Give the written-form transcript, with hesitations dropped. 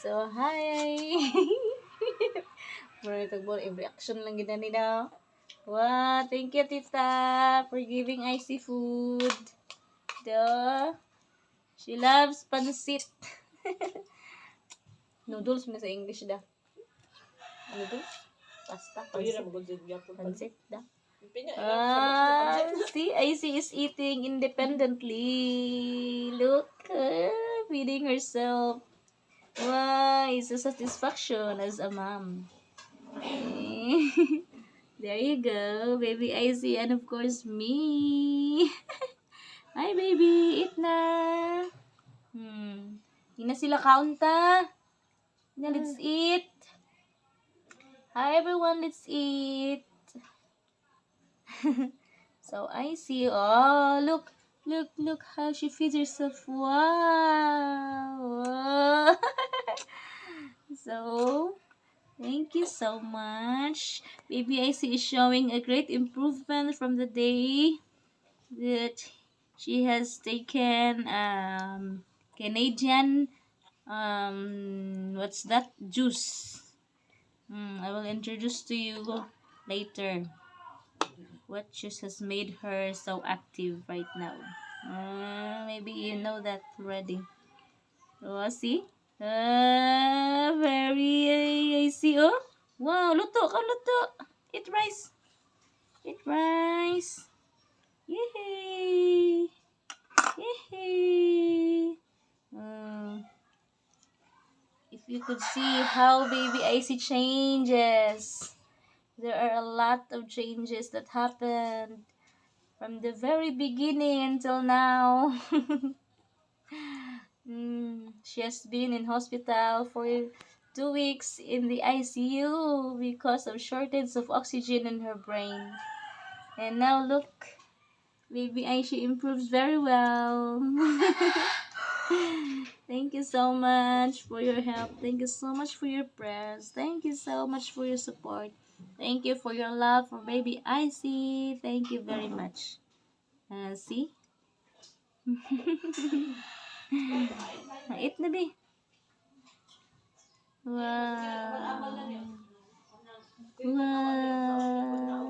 So, hi! Mura tagbol, reaction lang gina nila. Wow, thank you, tita, for giving icy food. She loves pansit. Noodles mo sa English da. Noodles? Pasta? Pansit da. See, Icy is eating independently. Look, feeding herself. Wow, it's a satisfaction as a mom. There you go, baby Icy, and of course me. Hi, baby, eat na. Hindi na sila kaunta. Now let's eat. Hi, everyone, let's eat. So Icy, oh, look how she feeds herself. Wow. So, thank you so much. Baby Icy is showing a great improvement from the day that she has taken Canadian what's that juice. I will introduce to you later what juice has made her so active right now. Maybe you know that already. Oh, see? Very, I see. Oh, wow, luto ka, luto. Eat rice. Eat rice. Yay! Yay! If you could see how baby Icy changes. There are a lot of changes that happened from the very beginning until now. She has been in hospital for 2 weeks in the ICU because of shortage of oxygen in her brain. And now look, baby Aishi improves very well. Thank you so much for your help. Thank you so much for your prayers. Thank you so much for your support. Thank you for your love for baby Icy. Thank you very much. See? Eat na, be. Wow. Wow.